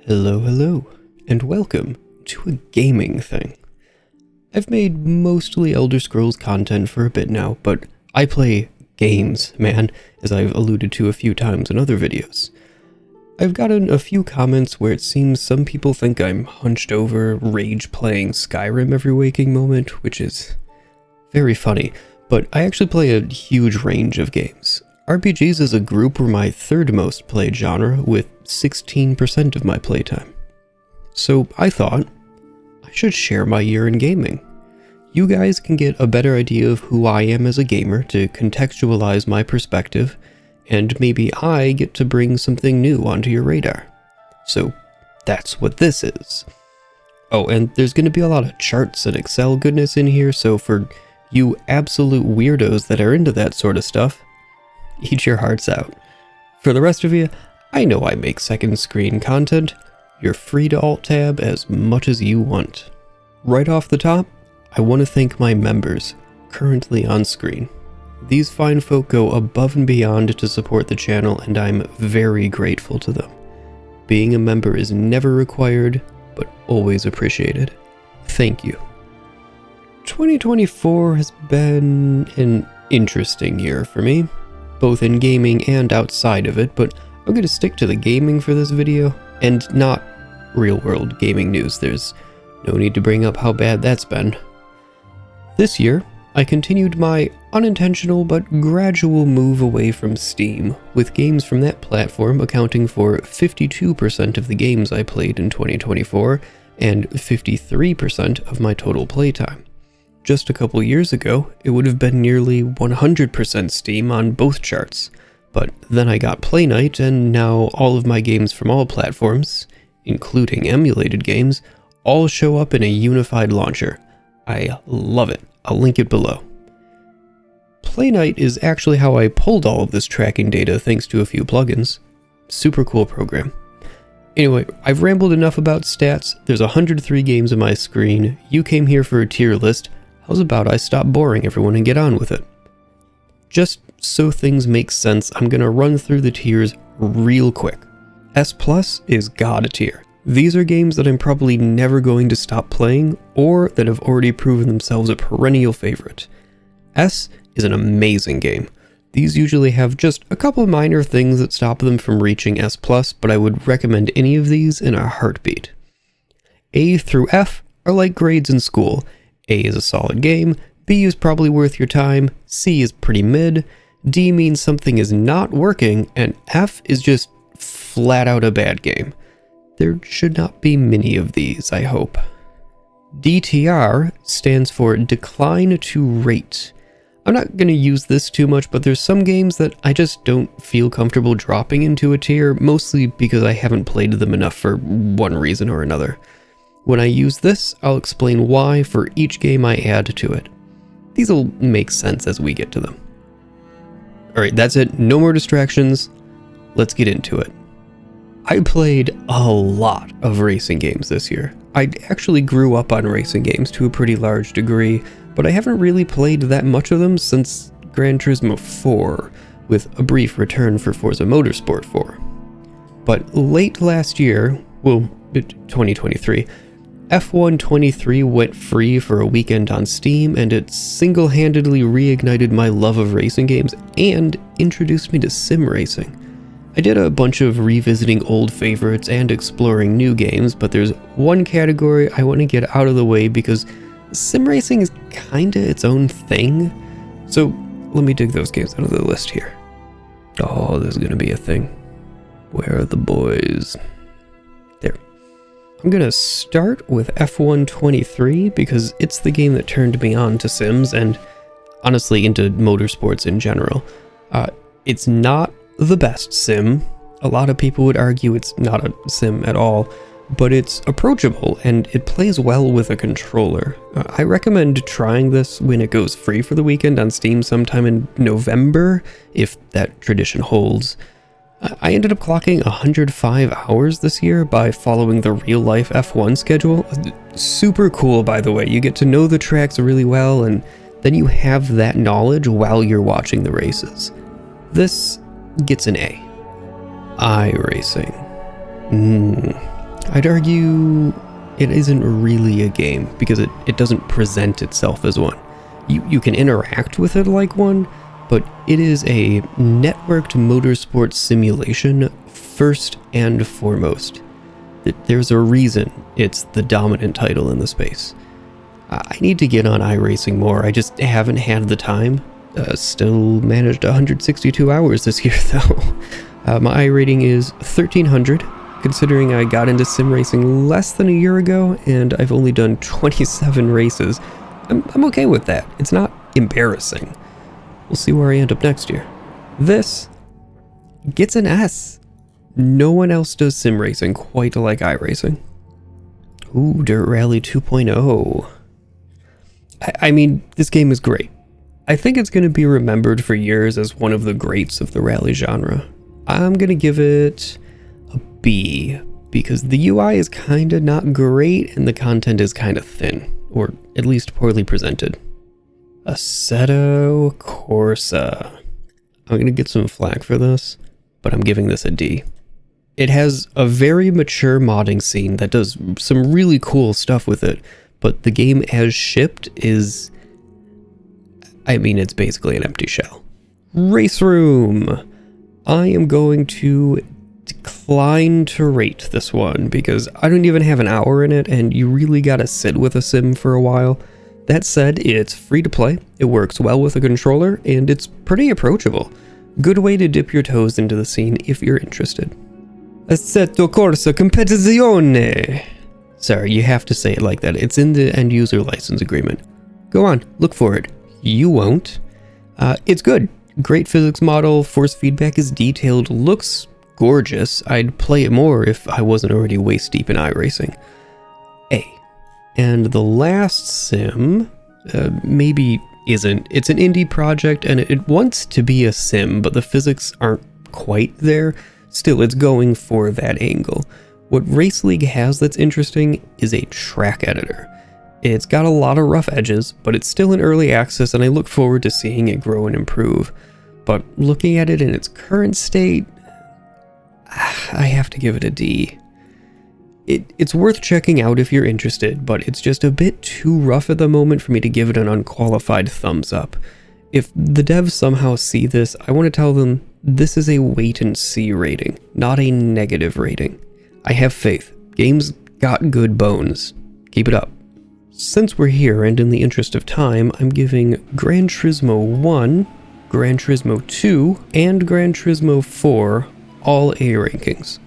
Hello, and welcome to a gaming thing. I've made mostly Elder Scrolls content for a bit now, but I play games, man, as I've alluded to a few times in other videos. I've gotten a few comments where it seems some people think I'm hunched over, rage playing Skyrim every waking moment, which is very funny, but I actually play a huge range of games. RPGs as a group were my third most played genre, with 16% of my playtime. So I thought I should share my year in gaming. You guys can get a better idea of who I am as a gamer to contextualize my perspective, and maybe I get to bring something new onto your radar. So that's what this is. Oh, and there's going to be a lot of charts and Excel goodness in here, so for you absolute weirdos that are into that sort of stuff, eat your hearts out. For the rest of you, I know I make second screen content. You're free to alt-tab as much as you want. Right off the top, I want to thank my members, currently on screen. These fine folk go above and beyond to support the channel, and I'm very grateful to them. Being a member is never required, but always appreciated. Thank you. 2024 has been an interesting year for me, both in gaming and outside of it, but I'm going to stick to the gaming for this video, and not real-world gaming news. There's no need to bring up how bad that's been. This year, I continued my unintentional but gradual move away from Steam, with games from that platform accounting for 52% of the games I played in 2024, and 53% of my total playtime. Just a couple years ago, it would have been nearly 100% Steam on both charts, but then I got Play Night, and now all of my games from all platforms, including emulated games, all show up in a unified launcher. I love it. I'll link it below. Play Night is actually how I pulled all of this tracking data thanks to a few plugins. Super cool program. Anyway, I've rambled enough about stats. There's 103 games on my screen. You came here for a tier list. How's about I stop boring everyone and get on with it? Just so things make sense, I'm gonna run through the tiers real quick. S+ is God tier. These are games that I'm probably never going to stop playing, or that have already proven themselves a perennial favorite. S is an amazing game. These usually have just a couple of minor things that stop them from reaching S+, but I would recommend any of these in a heartbeat. A through F are like grades in school. A is a solid game, B is probably worth your time, C is pretty mid, D means something is not working, and F is just flat out a bad game. There should not be many of these, I hope. DTR stands for Decline to Rate. I'm not going to use this too much, but there's some games that I just don't feel comfortable dropping into a tier, mostly because I haven't played them enough for one reason or another. When I use this, I'll explain why for each game I add to it. These will make sense as we get to them. Alright, that's it. No more distractions. Let's get into it. I played a lot of racing games this year. I actually grew up on racing games to a pretty large degree, but I haven't really played that much of them since Gran Turismo 4, with a brief return for Forza Motorsport 4. But late last year, well, 2023, F1 23 went free for a weekend on Steam, and it single-handedly reignited my love of racing games and introduced me to sim racing. I did a bunch of revisiting old favorites and exploring new games, but there's one category I want to get out of the way because sim racing is kinda its own thing. So let me dig those games out of the list here. Oh, this is gonna be a thing. Where are the boys? There. I'm gonna start with F1 23 because it's the game that turned me on to sims and honestly into motorsports in general. It's not the best sim. A lot of people would argue it's not a sim at all, but it's approachable and it plays well with a controller. I recommend trying this when it goes free for the weekend on Steam sometime in November, if that tradition holds. I ended up clocking 105 hours this year by following the real-life F1 schedule. Super cool, by the way. You get to know the tracks really well, and then you have that knowledge while you're watching the races. This gets an A. iRacing. I'd argue it isn't really a game because it doesn't present itself as one. You can interact with it like one, but it is a networked motorsports simulation first and foremost. There's a reason it's the dominant title in the space. I need to get on iRacing more, I just haven't had the time. Still managed 162 hours this year though. My iRating is 1300, considering I got into sim racing less than a year ago and I've only done 27 races. I'm okay with that. It's not embarrassing. We'll see where I end up next year. This gets an S. No one else does sim racing quite like iRacing. Ooh, Dirt Rally 2.0. I mean, this game is great. I think it's going to be remembered for years as one of the greats of the rally genre. I'm going to give it a B, because the UI is kind of not great and the content is kind of thin, or at least poorly presented. Assetto Corsa. I'm going to get some flack for this, but I'm giving this a D. It has a very mature modding scene that does some really cool stuff with it, but the game as shipped is... I mean, it's basically an empty shell. RaceRoom. I am going to decline to rate this one because I don't even have an hour in it and you really gotta sit with a sim for a while. That said, it's free to play, it works well with a controller, and it's pretty approachable. Good way to dip your toes into the scene if you're interested. Assetto Corsa Competizione. Sorry, you have to say it like that. It's in the end user license agreement. Go on, look for it. You won't. It's good. Great physics model, force feedback is detailed, looks gorgeous. I'd play it more if I wasn't already waist deep in iRacing. A. And the last sim, maybe isn't. It's an indie project and it wants to be a sim, but the physics aren't quite there. Still, it's going for that angle. What RaceLeague has that's interesting is a track editor. It's got a lot of rough edges, but it's still in early access and I look forward to seeing it grow and improve. But looking at it in its current state, I have to give it a D. It's worth checking out if you're interested, but it's just a bit too rough at the moment for me to give it an unqualified thumbs up. If the devs somehow see this, I want to tell them this is a wait and see rating, not a negative rating. I have faith. Game's got good bones. Keep it up. Since we're here and in the interest of time, I'm giving Gran Turismo 1, Gran Turismo 2, and Gran Turismo 4 all A rankings.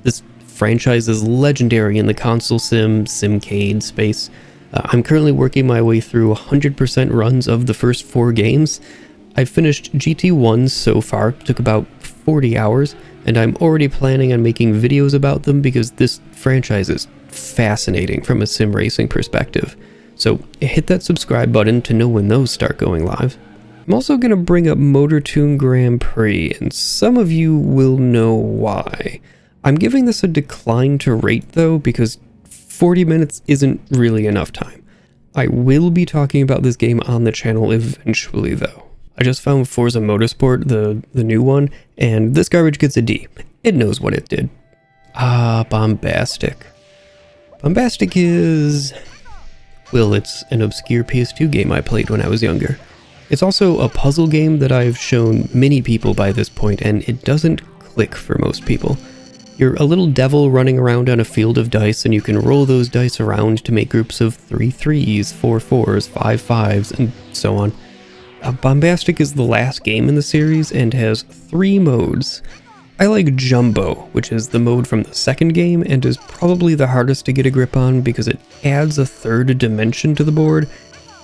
This franchise is legendary in the console simcade space. I'm currently working my way through 100% runs of the first 4 games. I've finished GT1 so far, took about 40 hours, and I'm already planning on making videos about them because this franchise is fascinating from a sim racing perspective. So hit that subscribe button to know when those start going live. I'm also going to bring up MotorTune Grand Prix, and some of you will know why. I'm giving this a decline to rate though, because 40 minutes isn't really enough time. I will be talking about this game on the channel eventually though. I just found Forza Motorsport, the new one, and this garbage gets a D. It knows what it did. Bombastic. Bombastic is... well, it's an obscure PS2 game I played when I was younger. It's also a puzzle game that I've shown many people by this point, and it doesn't click for most people. You're a little devil running around on a field of dice, and you can roll those dice around to make groups of 3 3s, 4 4s, 5 5s, and so on. Bombastic is the last game in the series and has 3 modes. I like Jumbo, which is the mode from the second game and is probably the hardest to get a grip on because it adds a 3rd dimension to the board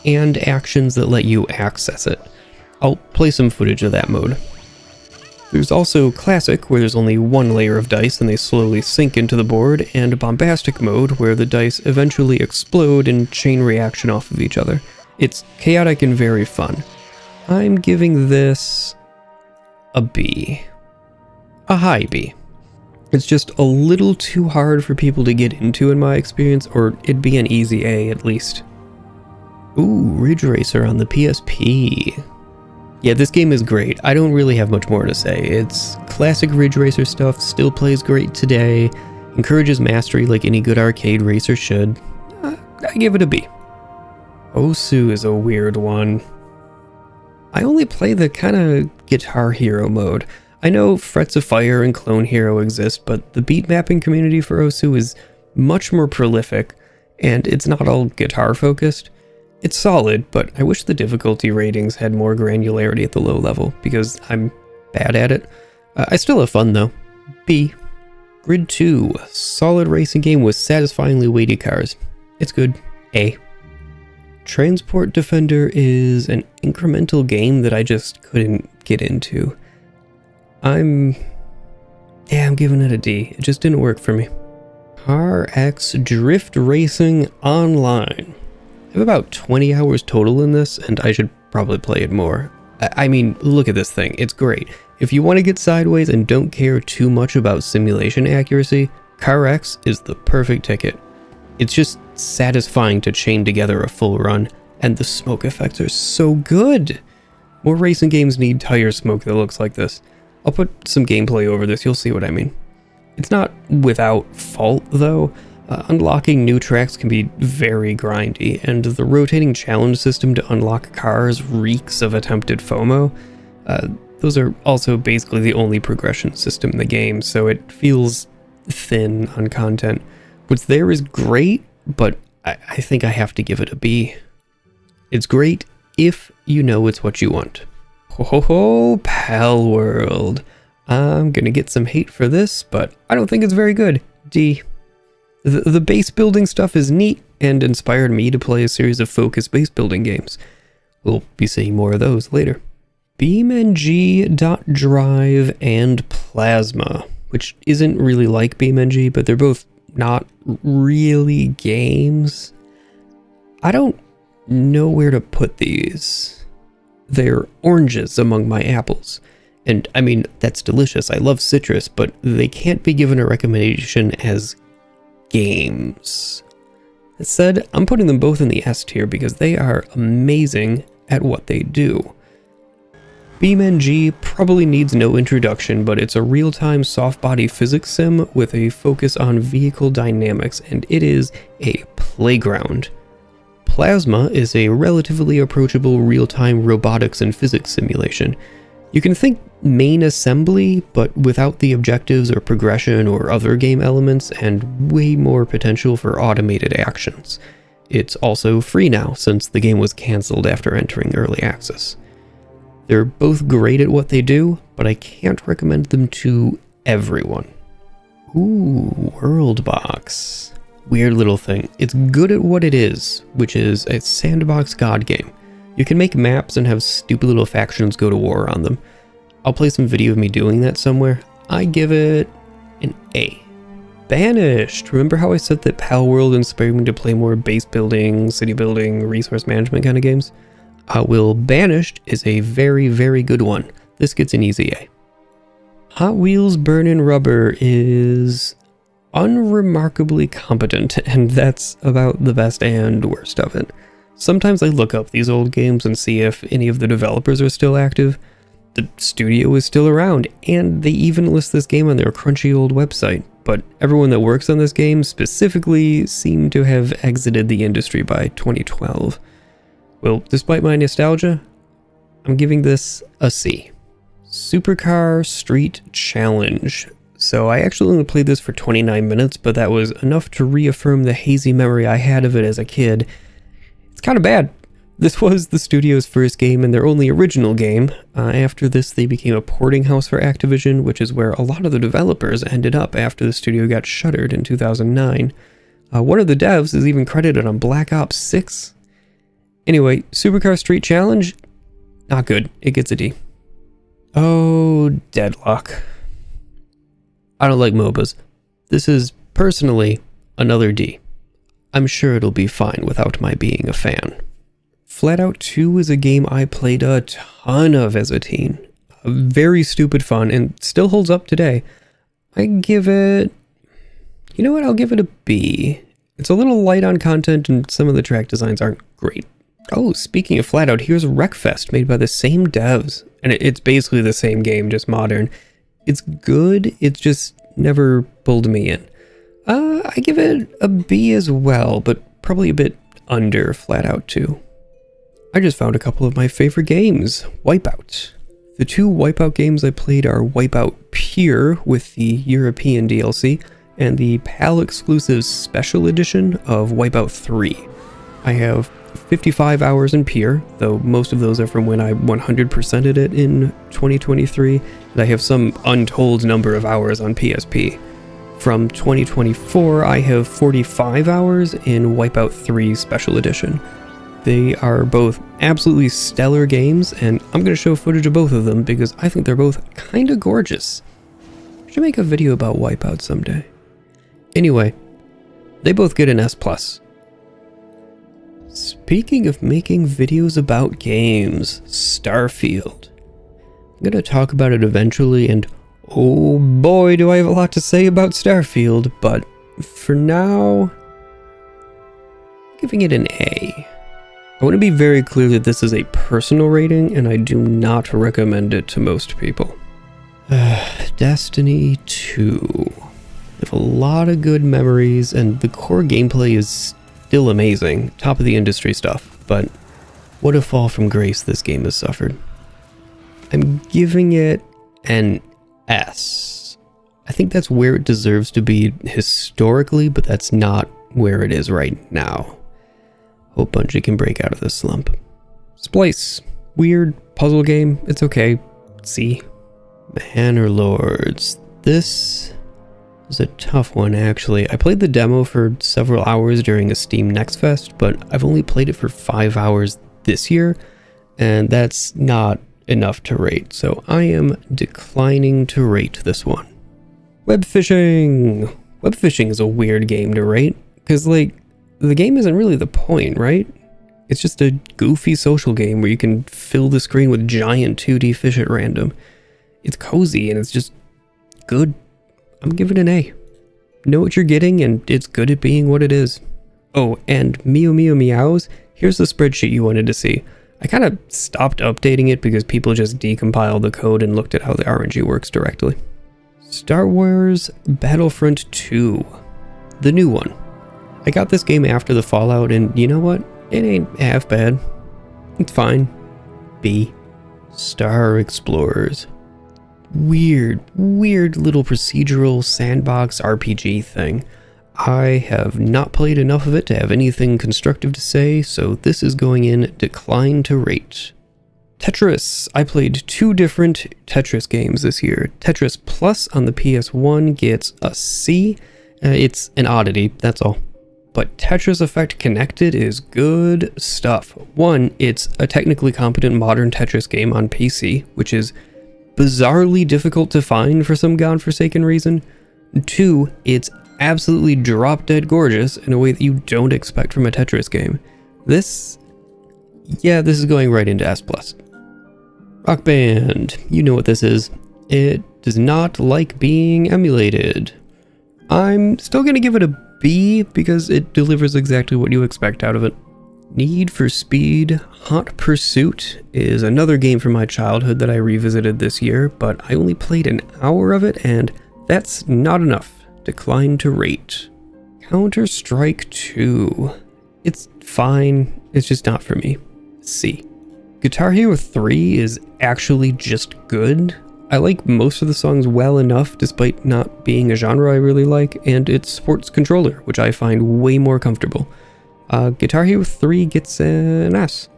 and actions that let you access it. I'll play some footage of that mode. There's also Classic, where there's only 1 layer of dice and they slowly sink into the board, and Bombastic mode, where the dice eventually explode and chain reaction off of each other. It's chaotic and very fun. I'm giving this a B. A high B. It's just a little too hard for people to get into in my experience, or it'd be an easy A at least. Ooh, Ridge Racer on the PSP. Yeah, this game is great. I don't really have much more to say. It's classic Ridge Racer stuff, still plays great today. encourages mastery like any good arcade racer should. I give it a B. Osu is a weird one. I only play the kind of Guitar Hero mode. I know Frets of Fire and Clone Hero exist, but the beat mapping community for Osu is much more prolific, and it's not all guitar focused. It's solid, but I wish the difficulty ratings had more granularity at the low level, because I'm bad at it. I still have fun though. B. Grid 2, solid racing game with satisfyingly weighty cars. It's good. A. Transport Defender is an incremental game that I just couldn't get into. I'm giving it a D. It just didn't work for me. CarX Drift Racing Online. I have about 20 hours total in this, and I should probably play it more. I mean, look at this thing. It's great. If you want to get sideways and don't care too much about simulation accuracy, CarX is the perfect ticket. It's just satisfying to chain together a full run, and the smoke effects are so good. More racing games need tire smoke that looks like this. I'll put some gameplay over this, you'll see what I mean. It's not without fault though. Unlocking new tracks can be very grindy, and the rotating challenge system to unlock cars reeks of attempted FOMO. Those are also basically the only progression system in the game, so it feels thin on content. What's there is great, but I think I have to give it a B. It's great if you know it's what you want. Ho ho ho, Palworld. I'm gonna get some hate for this, but I don't think it's very good. D. The base building stuff is neat and inspired me to play a series of focused base building games. We'll be seeing more of those later. BeamNG.drive and Plasma, which isn't really like BeamNG, but they're both not really games. I don't know where to put these. They're oranges among my apples. And I mean, that's delicious. I love citrus, but they can't be given a recommendation as games. That said, I'm putting them both in the S tier because they are amazing at what they do. BeamNG probably needs no introduction, but it's a real-time soft-body physics sim with a focus on vehicle dynamics, and it is a playground. Plasma is a relatively approachable real-time robotics and physics simulation. You can think main assembly, but without the objectives or progression or other game elements, and way more potential for automated actions. It's also free now, since the game was cancelled after entering early access. They're both great at what they do, but I can't recommend them to everyone. Ooh, WorldBox. Weird little thing. It's good at what it is, which is a sandbox god game. You can make maps and have stupid little factions go to war on them. I'll play some video of me doing that somewhere. I give it an A. Banished. Remember how I said that Palworld inspired me to play more base building, city building, resource management kind of games? Well, Banished is a very, very good one. This gets an easy A. Hot Wheels Burnin' Rubber is unremarkably competent, and that's about the best and worst of it. Sometimes I look up these old games and see if any of the developers are still active. The studio is still around, and they even list this game on their crunchy old website, but everyone that works on this game specifically seemed to have exited the industry by 2012. Well, despite my nostalgia, I'm giving this a C. Supercar Street Challenge. So I actually only played this for 29 minutes, but that was enough to reaffirm the hazy memory I had of it as a kid. It's kind of bad. This was the studio's first game and their only original game. After this, they became a porting house for Activision, which is where a lot of the developers ended up after the studio got shuttered in 2009. One of the devs is even credited on Black Ops 6. Anyway, Supercar Street Challenge, not good. It gets a D. Oh, Deadlock. I don't like MOBAs. This is, personally, another D. I'm sure it'll be fine without my being a fan. Flatout 2 is a game I played a ton of as a teen. Very stupid fun and still holds up today. I give it... You know what? I'll give it a B. It's a little light on content and some of the track designs aren't great. Oh, speaking of Flatout, here's Wreckfest made by the same devs. And it's basically the same game, just modern. It's good, it's just never pulled me in. I give it a B as well, but probably a bit under Flatout 2. I just found a couple of my favorite games. WipEout. The two WipEout games I played are WipEout Pure with the European DLC and the PAL exclusive special edition of WipEout 3. I have 55 hours in Pure, though most of those are from when I 100%ed it in 2023, and I have some untold number of hours on PSP. From 2024, I have 45 hours in WipEout 3 Special Edition. They are both absolutely stellar games, and I'm going to show footage of both of them because I think they're both kind of gorgeous. I should make a video about WipEout someday. Anyway, they both get an S+. Speaking of making videos about games, Starfield. I'm going to talk about it eventually, and oh boy do I have a lot to say about Starfield, but for now, I'm giving it an A. I want to be very clear that this is a personal rating, and I do not recommend it to most people. Destiny 2. I have a lot of good memories, and the core gameplay is still amazing, top of the industry stuff, but what a fall from grace this game has suffered. I'm giving it an S. I think that's where it deserves to be historically, but that's not where it is right now. Hope Bungie can break out of this slump. Splice. Weird puzzle game. It's okay. C. Manor Lords. This is a tough one, actually. I played the demo for several hours during a Steam Next Fest, but I've only played it for 5 hours this year, and that's not enough to rate, so I am declining to rate this one. WEBFISHING. WEBFISHING is a weird game to rate, because, like, the game isn't really the point, right? It's just a goofy social game where you can fill the screen with giant 2D fish at random. It's cozy and it's just good. I'm giving it an A. Know what you're getting, and it's good at being what it is. Oh, and Meow Meow Meows, here's the spreadsheet you wanted to see. I kind of stopped updating it because people just decompiled the code and looked at how the RNG works directly. Star Wars Battlefront 2. The new one. I got this game after the Fallout, and you know what? It ain't half bad. It's fine. B. Star Explorers. Weird little procedural sandbox RPG thing. I have not played enough of it to have anything constructive to say, so this is going in decline to rate. Tetris. I played 2 different Tetris games this year. Tetris Plus on the PS1 gets a C. It's an oddity, that's all. But Tetris Effect Connected is good stuff. 1, it's a technically competent modern Tetris game on PC, which is bizarrely difficult to find for some godforsaken reason. 2, it's absolutely drop-dead gorgeous in a way that you don't expect from a Tetris game. This is going right into S+. Rock Band. You know what this is. It does not like being emulated. I'm still going to give it a B because it delivers exactly what you expect out of it. Need for Speed Hot Pursuit is another game from my childhood that I revisited this year, but I only played an hour of it, and that's not enough. Decline to rate. Counter-Strike 2. It's fine, it's just not for me. C. Guitar Hero 3 is actually just good. I like most of the songs well enough despite not being a genre I really like, and it's sports controller, which I find way more comfortable. Guitar Hero 3 gets an S.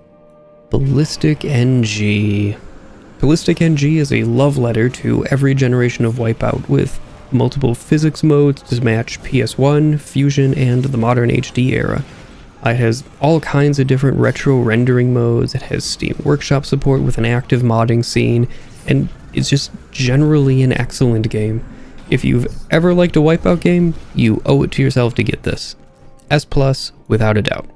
Ballistic NG. Ballistic NG is a love letter to every generation of WipEout with multiple physics modes to match PS1, Fusion, and the modern HD era. It has all kinds of different retro rendering modes, it has Steam Workshop support with an active modding scene, and it's just generally an excellent game. If you've ever liked a WipEout game, you owe it to yourself to get this. S+, without a doubt.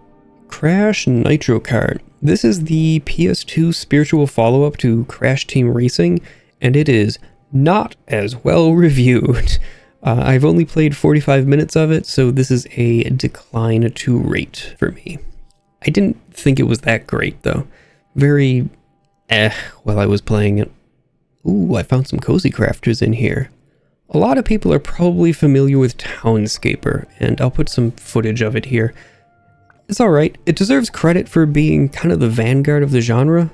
Crash Nitro Kart. This is the PS2 spiritual follow-up to Crash Team Racing, and it is not as well reviewed. I've only played 45 minutes of it, so this is a decline to rate for me. I didn't think it was that great, though. Very while I was playing it. Ooh, I found some cozy crafters in here. a lot of people are probably familiar with Townscaper, and I'll put some footage of it here. It's alright. It deserves credit for being kind of the vanguard of the genre.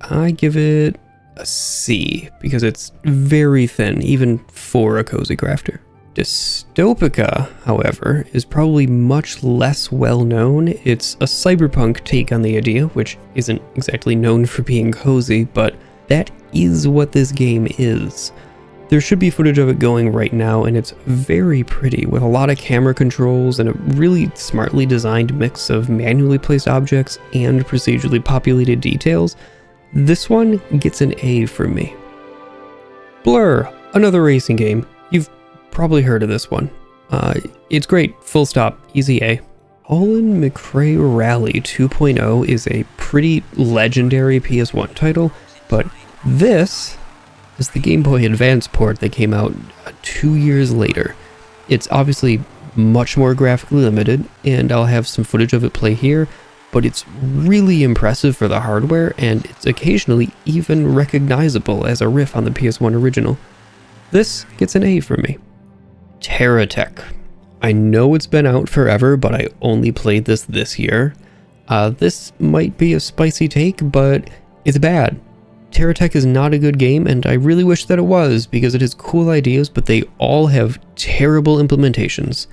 I give it a C, because it's very thin, even for a cozy crafter. Dystopica, however, is probably much less well known. It's a cyberpunk take on the idea, which isn't exactly known for being cozy, but that is what this game is. There should be footage of it going right now, and it's very pretty, with a lot of camera controls and a really smartly designed mix of manually placed objects and procedurally populated details. This one gets an A from me. Blur, another racing game. You've probably heard of this one. It's great, full stop, easy A. Colin McRae Rally 2.0 is a pretty legendary PS1 title, but this is the Game Boy Advance port that came out 2 years later. It's obviously much more graphically limited, and I'll have some footage of it play here, but it's really impressive for the hardware, and it's occasionally even recognizable as a riff on the PS1 original. This gets an A from me. TerraTech. I know it's been out forever, but I only played this year. This might be a spicy take, but it's bad. TerraTech is not a good game, and I really wish that it was, because it has cool ideas, but they all have terrible implementations.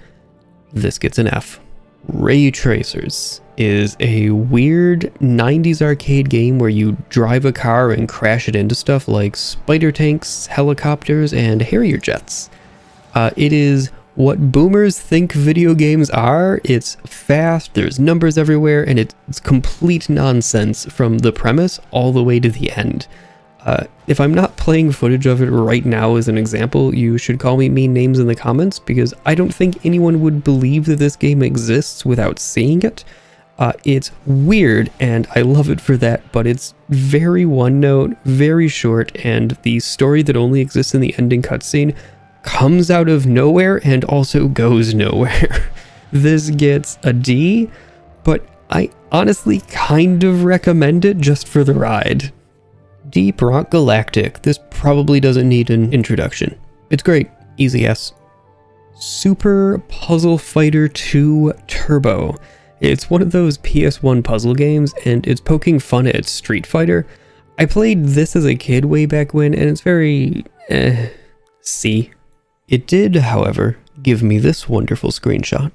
This gets an F. Ray Tracers is a weird 90s arcade game where you drive a car and crash it into stuff like spider tanks, helicopters, and Harrier jets. It is what boomers think video games are. It's fast, there's numbers everywhere, and it's complete nonsense from the premise all the way to the end. If I'm not playing footage of it right now as an example, you should call me mean names in the comments, because I don't think anyone would believe that this game exists without seeing it. It's weird, and I love it for that, but it's very one note, very short, and the story that only exists in the ending cutscene comes out of nowhere and also goes nowhere. This gets a D, but I honestly kind of recommend it just for the ride. Deep Rock Galactic. This probably doesn't need an introduction. It's great. Easy S. Super Puzzle Fighter 2 Turbo. It's one of those PS1 puzzle games, and it's poking fun at Street Fighter. I played this as a kid way back when, and it's very C. It did, however, give me this wonderful screenshot.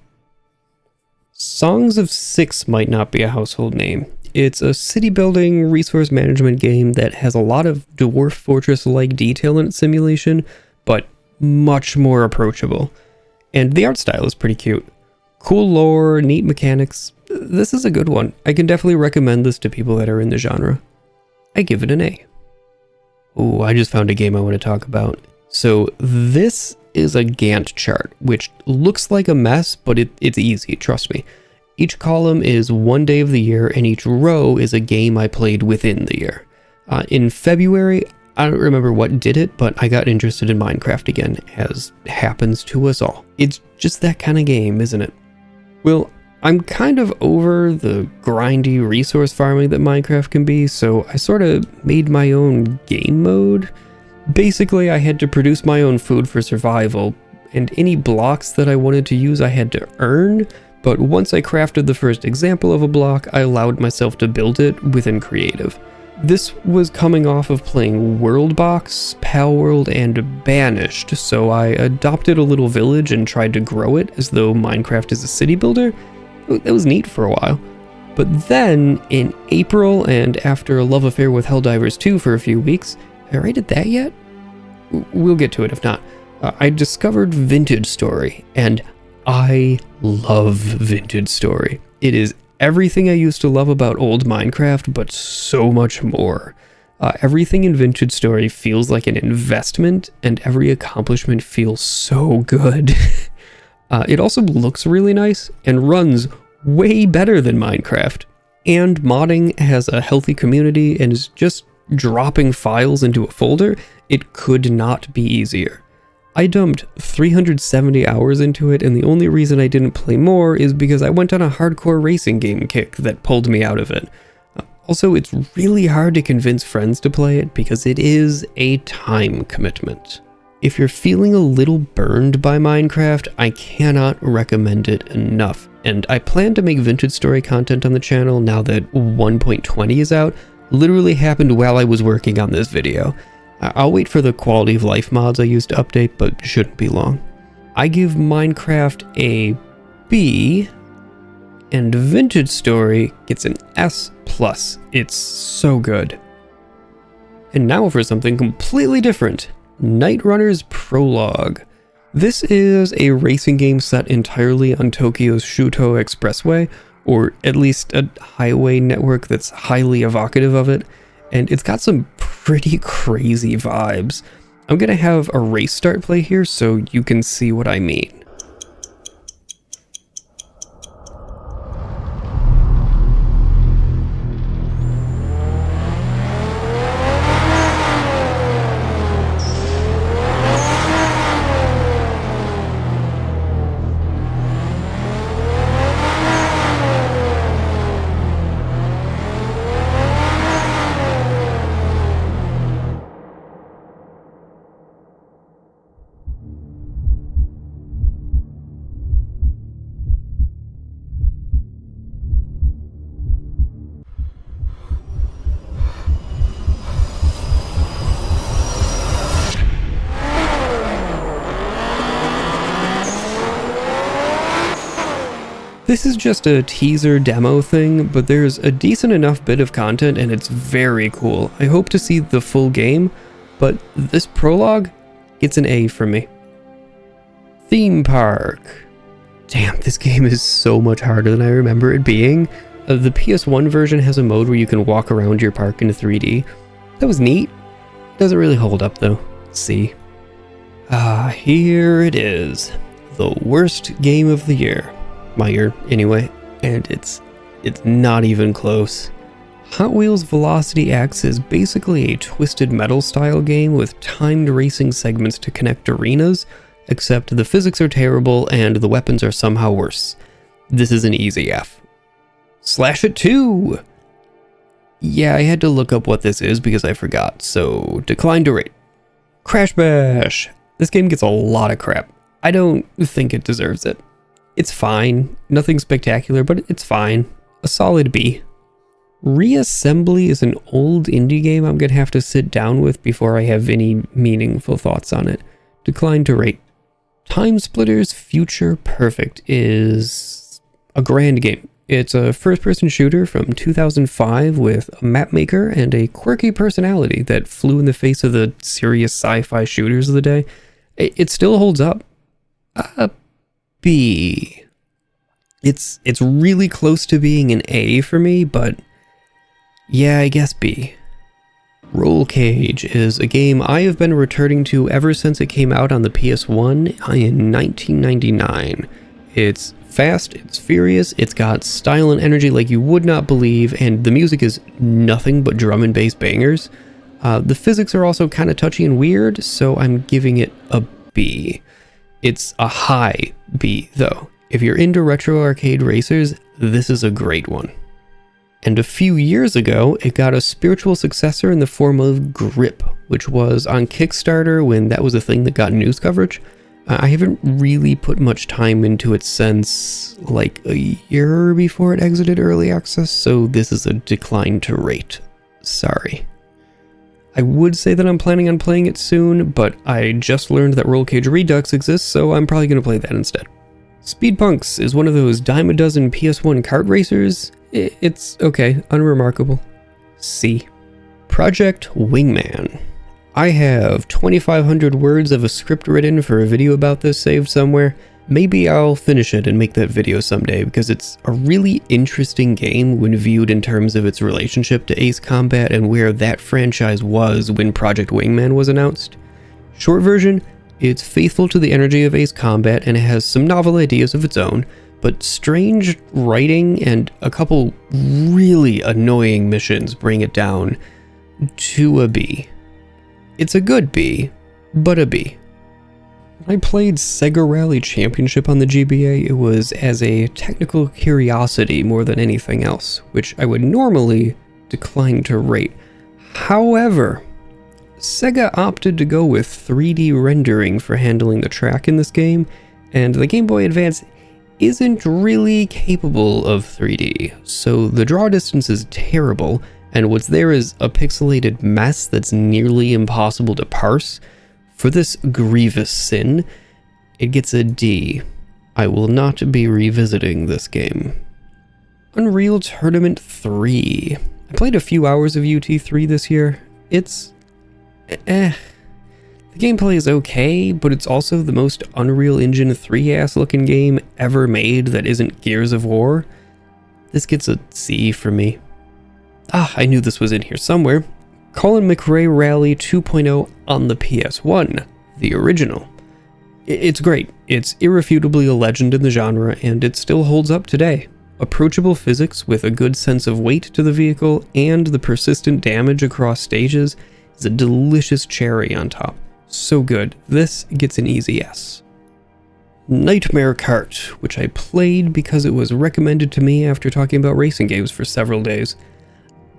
Songs of Six might not be a household name. It's a city building resource management game that has a lot of Dwarf Fortress-like detail in its simulation, but much more approachable. And the art style is pretty cute. Cool lore, neat mechanics. This is a good one. I can definitely recommend this to people that are in the genre. I give it an A. Ooh, I just found a game I want to talk about. So this is a Gantt chart, which looks like a mess, but it's easy, trust me. Each column is one day of the year, and each row is a game I played within the year. In February, I don't remember what did it, but I got interested in Minecraft again, as happens to us all. It's just that kind of game, isn't it? Well, I'm kind of over the grindy resource farming that Minecraft can be, so I sort of made my own game mode. Basically, I had to produce my own food for survival, and any blocks that I wanted to use I had to earn, but once I crafted the first example of a block, I allowed myself to build it within Creative. This was coming off of playing WorldBox, Palworld, and Banished, so I adopted a little village and tried to grow it as though Minecraft is a city builder. That was neat for a while. But then, in April, and after a love affair with Helldivers 2 for a few weeks, have I rated that yet? We'll get to it if not. I discovered Vintage Story, and I love Vintage Story. It is everything I used to love about old Minecraft, but so much more. Everything in Vintage Story feels like an investment, and every accomplishment feels so good. It also looks really nice, and runs way better than Minecraft. And modding has a healthy community, and is just dropping files into a folder. It could not be easier. I dumped 370 hours into it, and the only reason I didn't play more is because I went on a hardcore racing game kick that pulled me out of it. Also, it's really hard to convince friends to play it because it is a time commitment. If you're feeling a little burned by Minecraft, I cannot recommend it enough. And I plan to make vintage story content on the channel now that 1.20 is out. Literally happened while I was working on this video. I'll wait for the quality of life mods I used to update, but shouldn't be long. I give Minecraft a B, and Vintage Story gets an S+. It's so good. And now for something completely different. Night Runner's Prologue. This is a racing game set entirely on Tokyo's Shuto Expressway, or at least a highway network that's highly evocative of it, and it's got some pretty crazy vibes. I'm gonna have a race start play here so you can see what I mean. This is just a teaser demo thing, but there's a decent enough bit of content and it's very cool. I hope to see the full game, but this prologue gets an A from me. Theme Park. Damn, this game is so much harder than I remember it being. The PS1 version has a mode where you can walk around your park in 3D. That was neat. Doesn't really hold up though. C. Here it is. The worst game of the year. My year, anyway, and it's not even close. Hot Wheels Velocity X is basically a Twisted Metal style game with timed racing segments to connect arenas, except the physics are terrible and the weapons are somehow worse. This is an easy F. Slash It 2! Yeah, I had to look up what this is because I forgot, so decline to rate. Crash Bash! This game gets a lot of crap. I don't think it deserves it. It's fine, nothing spectacular, but it's fine. A solid B. Reassembly is an old indie game I'm gonna have to sit down with before I have any meaningful thoughts on it. Decline to rate. Time Splitters Future Perfect is a grand game. It's a first-person shooter from 2005 with a map maker and a quirky personality that flew in the face of the serious sci-fi shooters of the day. It still holds up. B. It's really close to being an A for me, but yeah, I guess B. Roll Cage is a game I have been returning to ever since it came out on the PS1 in 1999. It's fast, it's furious, it's got style and energy like you would not believe, and the music is nothing but drum and bass bangers. The physics are also kind of touchy and weird, so I'm giving it a B. It's a high B, though. If you're into retro arcade racers, this is a great one. And a few years ago, it got a spiritual successor in the form of Grip, which was on Kickstarter when that was a thing that got news coverage. I haven't really put much time into it since like a year before it exited early access, so this is a decline to rate. Sorry. I would say that I'm planning on playing it soon, but I just learned that Roll Cage Redux exists, so I'm probably going to play that instead. Speed Punks is one of those dime a dozen PS1 kart racers. It's okay, unremarkable. C. Project Wingman. I have 2,500 words of a script written for a video about this saved somewhere. Maybe I'll finish it and make that video someday, because it's a really interesting game when viewed in terms of its relationship to Ace Combat and where that franchise was when Project Wingman was announced. Short version, it's faithful to the energy of Ace Combat and it has some novel ideas of its own, but strange writing and a couple really annoying missions bring it down to a B. It's a good B, but a B. When I played Sega Rally Championship on the GBA, it was as a technical curiosity more than anything else, which I would normally decline to rate. However, Sega opted to go with 3D rendering for handling the track in this game, and the Game Boy Advance isn't really capable of 3D, so the draw distance is terrible, and what's there is a pixelated mess that's nearly impossible to parse. For this grievous sin, it gets a D. I will not be revisiting this game. Unreal Tournament 3. I played a few hours of UT3 this year. It's... The gameplay is okay, but it's also the most Unreal Engine 3-ass looking game ever made that isn't Gears of War. This gets a C for me. I knew this was in here somewhere. Colin McRae Rally 2.0 on the PS1, the original. It's great. It's irrefutably a legend in the genre, and it still holds up today. Approachable physics with a good sense of weight to the vehicle and the persistent damage across stages is a delicious cherry on top. So good. This gets an easy S. Nightmare Kart, which I played because it was recommended to me after talking about racing games for several days.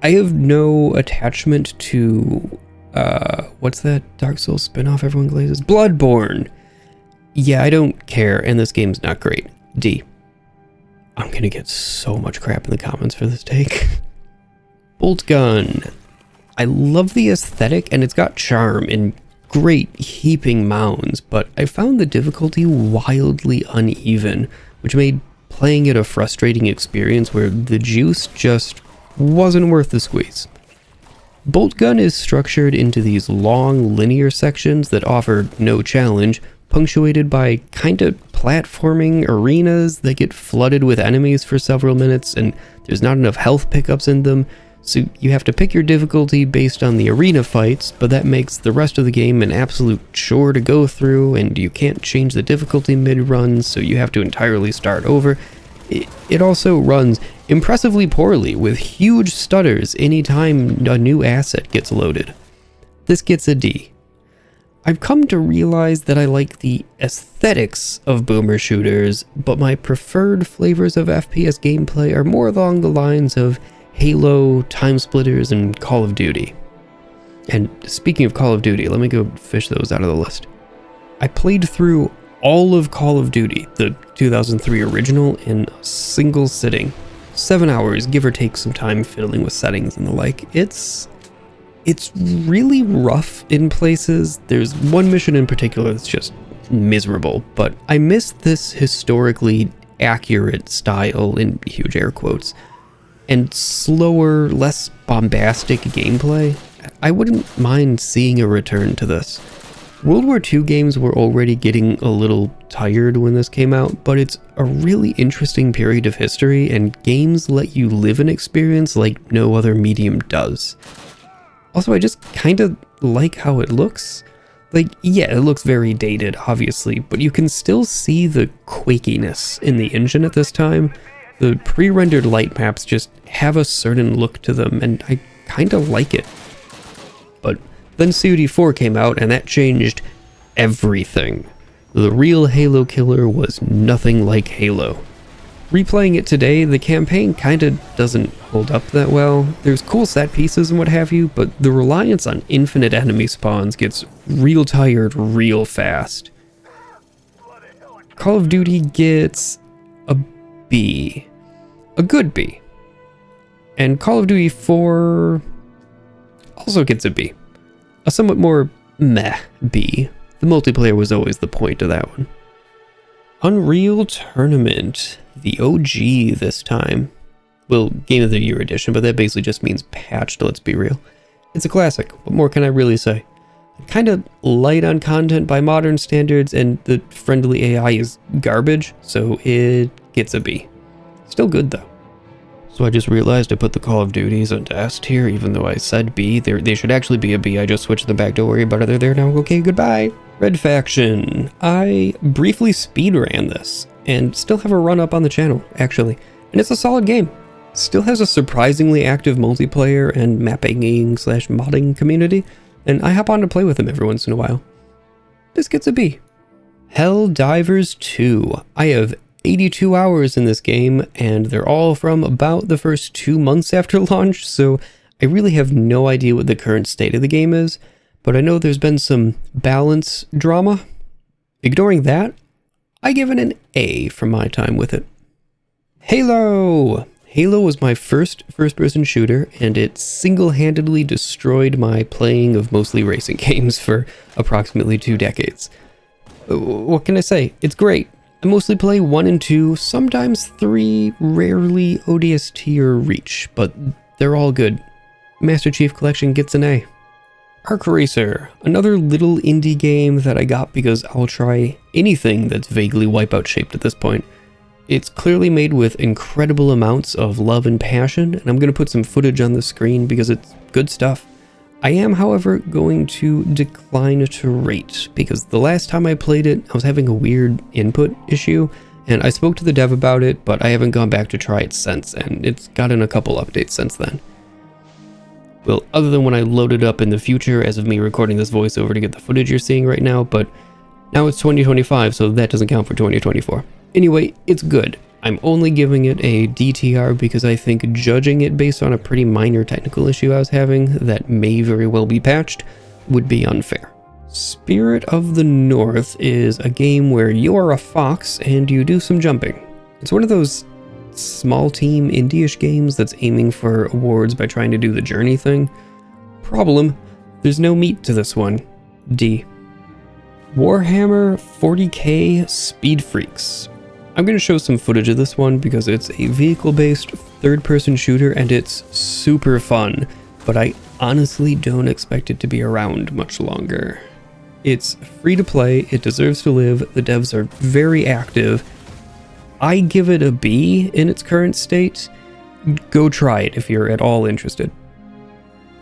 I have no attachment to, what's that Dark Souls spin-off everyone glazes? Bloodborne! Yeah, I don't care, and this game's not great. D. I'm gonna get so much crap in the comments for this take. Bolt Gun. I love the aesthetic, and it's got charm in great heaping mounds, but I found the difficulty wildly uneven, which made playing it a frustrating experience where the juice just wasn't worth the squeeze. Bolt Gun is structured into these long linear sections that offer no challenge, punctuated by kinda platforming arenas that get flooded with enemies for several minutes, and there's not enough health pickups in them, so you have to pick your difficulty based on the arena fights, but that makes the rest of the game an absolute chore to go through, and you can't change the difficulty mid-run, so you have to entirely start over. It also runs impressively poorly, with huge stutters anytime a new asset gets loaded. This gets a D. I've come to realize that I like the aesthetics of boomer shooters, but my preferred flavors of FPS gameplay are more along the lines of Halo, Time Splitters, and Call of Duty. And speaking of Call of Duty, let me go fish those out of the list. I played through all of Call of Duty, the 2003 original, in a single sitting. 7 hours, give or take some time fiddling with settings and the like. It's really rough in places. There's one mission in particular that's just miserable, but I miss this historically accurate style, in huge air quotes, and slower, less bombastic gameplay. I wouldn't mind seeing a return to this. World War II games were already getting a little tired when this came out, but it's a really interesting period of history, and games let you live an experience like no other medium does. Also, I just kind of like how it looks. Like, yeah, it looks very dated, obviously, but you can still see the quakiness in the engine at this time. The pre-rendered light maps just have a certain look to them, and I kind of like it. But then COD4 came out, and that changed everything. The real Halo killer was nothing like Halo. Replaying it today, the campaign kinda doesn't hold up that well. There's cool set pieces and what have you, but the reliance on infinite enemy spawns gets real tired real fast. Call of Duty gets a B. A good B. And Call of Duty 4 also gets a B. A somewhat more meh B. The multiplayer was always the point of that one. Unreal Tournament. The OG this time. Well, Game of the Year edition, but that basically just means patched, let's be real. It's a classic. What more can I really say? Kind of light on content by modern standards, and the friendly AI is garbage, so it gets a B. Still good though. So I just realized I put the Call of Duties onto S tier, even though I said B. They should actually be a B. I just switched them back. Don't worry about it. They're there now. Okay, goodbye. Red Faction. I briefly speedran this, and still have a run up on the channel, actually. And it's a solid game. Still has a surprisingly active multiplayer and mapping/modding community, and I hop on to play with them every once in a while. This gets a B. Helldivers 2. I have 82 hours in this game, and they're all from about the first 2 months after launch, so I really have no idea what the current state of the game is, but I know there's been some balance drama. Ignoring that, I give it an A for my time with it. Halo! Halo was my first-person shooter, and it single-handedly destroyed my playing of mostly racing games for approximately 2 decades. What can I say? It's great. I mostly play 1 and 2, sometimes 3, rarely ODST or Reach, but they're all good. Master Chief Collection gets an A. Arc Racer, another little indie game that I got because I'll try anything that's vaguely Wipeout shaped at this point. It's clearly made with incredible amounts of love and passion, and I'm going to put some footage on the screen because it's good stuff. I am, however, going to decline to rate, because the last time I played it, I was having a weird input issue, and I spoke to the dev about it, but I haven't gone back to try it since, and it's gotten a couple updates since then. Well, other than when I load it up in the future, as of me recording this voiceover to get the footage you're seeing right now, but now it's 2025, so that doesn't count for 2024. Anyway, it's good. I'm only giving it a DTR because I think judging it based on a pretty minor technical issue I was having that may very well be patched would be unfair. Spirit of the North is a game where you're a fox and you do some jumping. It's one of those small team indie-ish games that's aiming for awards by trying to do the journey thing. Problem, there's no meat to this one. D. Warhammer 40k Speed Freaks. I'm going to show some footage of this one because it's a vehicle-based third-person shooter and it's super fun, but I honestly don't expect it to be around much longer. It's free to play, it deserves to live, the devs are very active. I give it a B in its current state. Go try it if you're at all interested.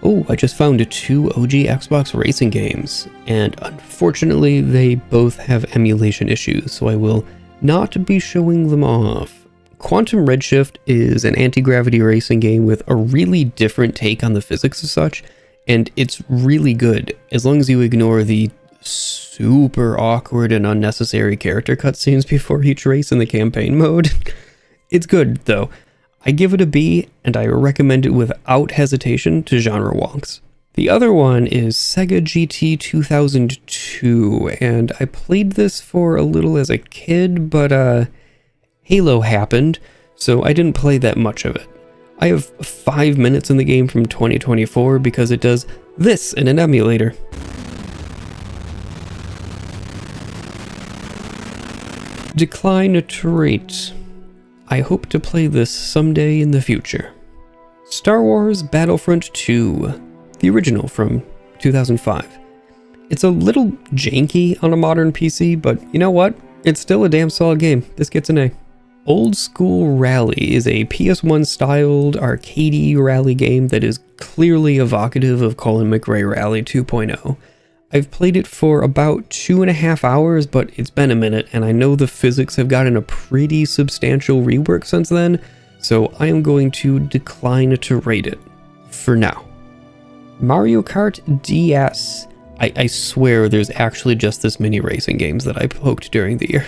Oh, I just found 2 OG Xbox racing games, and unfortunately they both have emulation issues, so I will not be showing them off. Quantum Redshift is an anti-gravity racing game with a really different take on the physics as such, and it's really good, as long as you ignore the super awkward and unnecessary character cutscenes before each race in the campaign mode. It's good, though. I give it a B, and I recommend it without hesitation to genre wonks. The other one is Sega GT 2002, and I played this for a little as a kid, but Halo happened, so I didn't play that much of it. I have 5 minutes in the game from 2024 because it does this in an emulator. Decline to rate. I hope to play this someday in the future. Star Wars Battlefront 2. The original from 2005. It's a little janky on a modern PC, but you know what? It's still a damn solid game. This gets an A. Old School Rally is a PS1 styled arcadey rally game that is clearly evocative of Colin McRae Rally 2.0. I've played it for about 2.5 hours, but it's been a minute, and I know the physics have gotten a pretty substantial rework since then, so I am going to decline to rate it for now. Mario Kart DS. I swear there's actually just this many racing games that I poked during the year.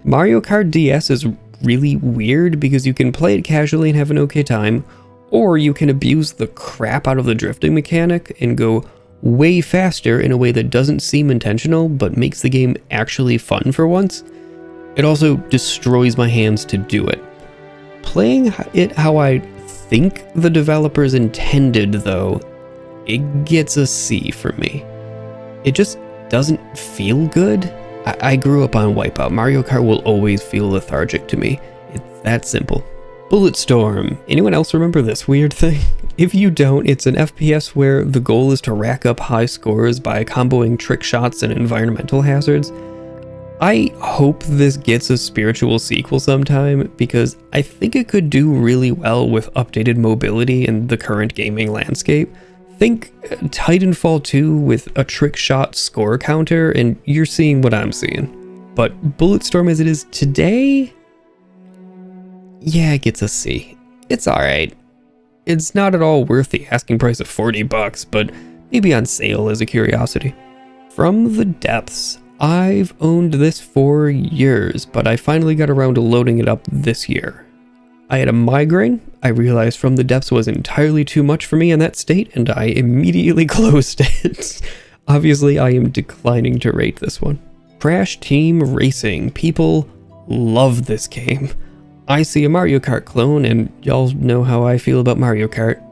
Mario Kart DS is really weird because you can play it casually and have an okay time, or you can abuse the crap out of the drifting mechanic and go way faster in a way that doesn't seem intentional but makes the game actually fun for once. It also destroys my hands to do it. Playing it how I think the developers intended, though, it gets a C for me. It just doesn't feel good. I grew up on Wipeout. Mario Kart will always feel lethargic to me. It's that simple. Bulletstorm. Anyone else remember this weird thing? If you don't, it's an FPS where the goal is to rack up high scores by comboing trick shots and environmental hazards. I hope this gets a spiritual sequel sometime because I think it could do really well with updated mobility in the current gaming landscape. Think Titanfall 2 with a trick shot score counter and you're seeing what I'm seeing. But Bulletstorm as it is today, yeah, it gets a C. It's alright. It's not at all worth the asking price of $40, but maybe on sale as a curiosity. From the Depths. I've owned this for years, but I finally got around to loading it up this year. I had a migraine. I realized From the Depths was entirely too much for me in that state, and I immediately closed it. Obviously, I am declining to rate this one. Crash Team Racing. People love this game. I see a Mario Kart clone, and y'all know how I feel about Mario Kart.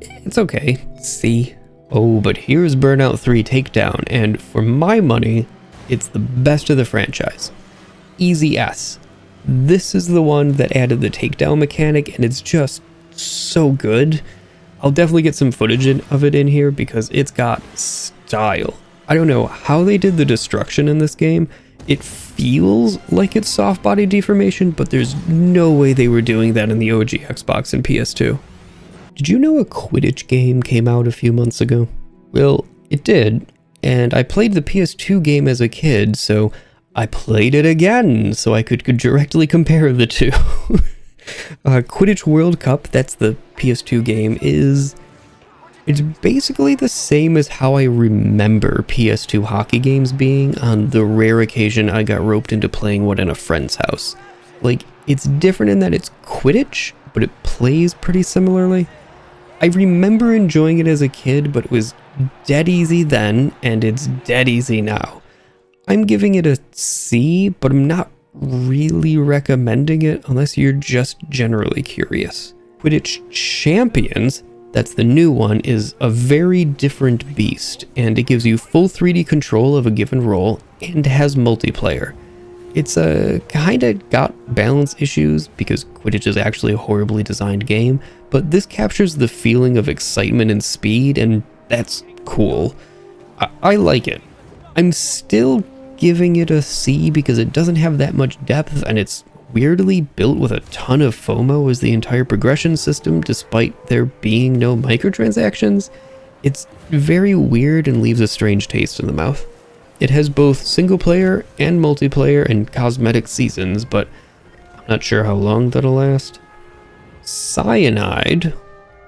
It's okay, C. Oh, but here's Burnout 3 Takedown, and for my money, it's the best of the franchise. Easy S. This is the one that added the takedown mechanic, and it's just so good. I'll definitely get some footage of it in here because it's got style. I don't know how they did the destruction in this game. It feels like it's soft body deformation, but there's no way they were doing that in the OG Xbox and PS2. Did you know a Quidditch game came out a few months ago? Well, it did, and I played the PS2 game as a kid, so I played it again so I could directly compare the two. Quidditch World Cup, that's the PS2 game, it's basically the same as how I remember PS2 hockey games being on the rare occasion I got roped into playing one in a friend's house. Like, it's different in that it's Quidditch, but it plays pretty similarly. I remember enjoying it as a kid, but it was dead easy then, and it's dead easy now. I'm giving it a C, but I'm not really recommending it unless you're just generally curious. Quidditch Champions, that's the new one, is a very different beast, and it gives you full 3D control of a given role and has multiplayer. It's kinda got balance issues because Quidditch is actually a horribly designed game, but this captures the feeling of excitement and speed, and that's cool. I like it. I'm still giving it a C because it doesn't have that much depth, and it's weirdly built with a ton of FOMO as the entire progression system, despite there being no microtransactions. It's very weird and leaves a strange taste in the mouth. It has both single player and multiplayer and cosmetic seasons, but I'm not sure how long that'll last. Cyanide,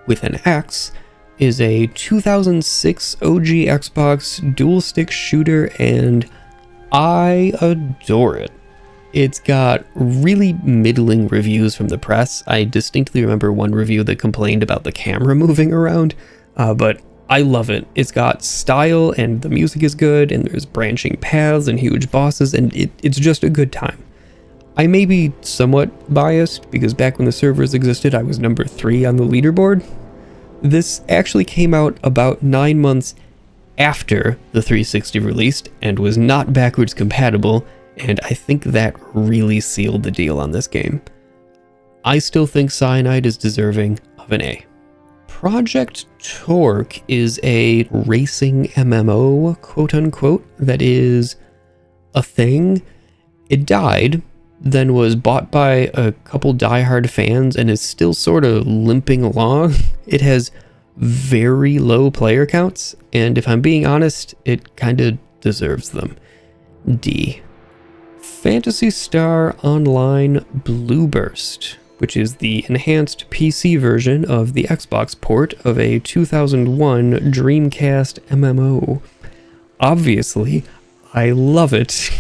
with an X, is a 2006 OG Xbox dual stick shooter, and I adore it. It's got really middling reviews from the press. I distinctly remember one review that complained about the camera moving around, but I love it. It's got style, and the music is good, and there's branching paths and huge bosses, and it's just a good time. I may be somewhat biased because back when the servers existed, I was number 3 on the leaderboard. This actually came out about 9 months after the 360 released and was not backwards compatible, and I think that really sealed the deal on this game. I still think Cyanide is deserving of an A. Project Torque is a racing MMO, quote-unquote, that is a thing. It died, then was bought by a couple diehard fans and is still sort of limping along. It has very low player counts, and if I'm being honest, it kind of deserves them. D. Phantasy Star Online Blueburst, which is the enhanced PC version of the Xbox port of a 2001 Dreamcast MMO. Obviously, I love it.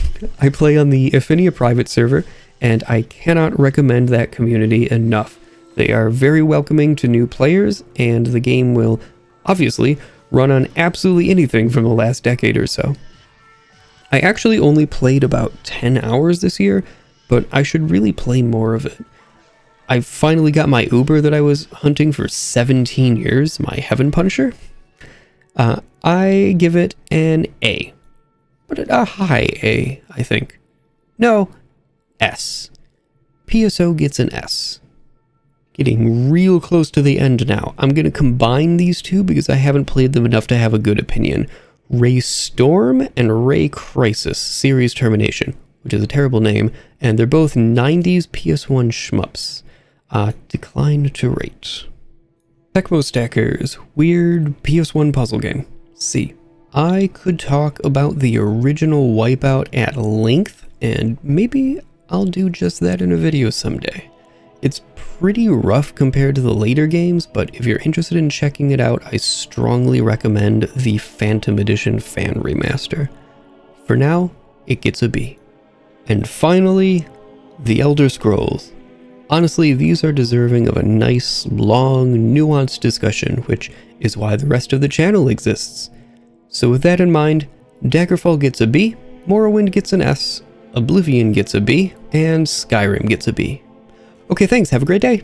I play on the Affinia private server, and I cannot recommend that community enough. They are very welcoming to new players, and the game will obviously run on absolutely anything from the last decade or so. I actually only played about 10 hours this year, but I should really play more of it. I finally got my Uber that I was hunting for 17 years, my Heaven Puncher. I give it an A, but a high A, I think. No, S. PSO gets an S. Getting real close to the end now. I'm going to combine these two because I haven't played them enough to have a good opinion. Ray Storm and Ray Crisis Series Termination, which is a terrible name, and they're both 90s PS1 shmups. Decline to rate. Tecmo Stackers, weird PS1 puzzle game. C. I could talk about the original WipEout at length, and maybe I'll do just that in a video someday. It's pretty rough compared to the later games, but if you're interested in checking it out, I strongly recommend the Phantom Edition Fan Remaster. For now, it gets a B. And finally, The Elder Scrolls. Honestly, these are deserving of a nice, long, nuanced discussion, which is why the rest of the channel exists. So with that in mind, Daggerfall gets a B, Morrowind gets an S, Oblivion gets a B, and Skyrim gets a B. Okay, thanks, have a great day!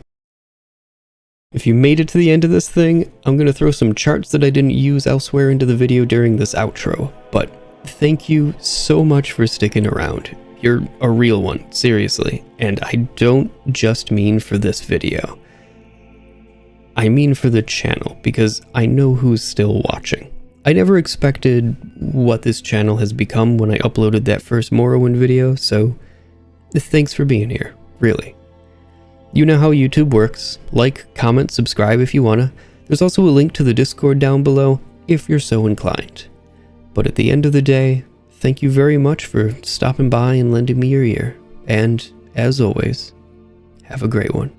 If you made it to the end of this thing, I'm going to throw some charts that I didn't use elsewhere into the video during this outro, but thank you so much for sticking around. You're a real one, seriously, and I don't just mean for this video. I mean for the channel, because I know who's still watching. I never expected what this channel has become when I uploaded that first Morrowind video, so thanks for being here, really. You know how YouTube works. Like, comment, subscribe if you wanna. There's also a link to the Discord down below if you're so inclined. But at the end of the day, thank you very much for stopping by and lending me your ear. And, as always, have a great one.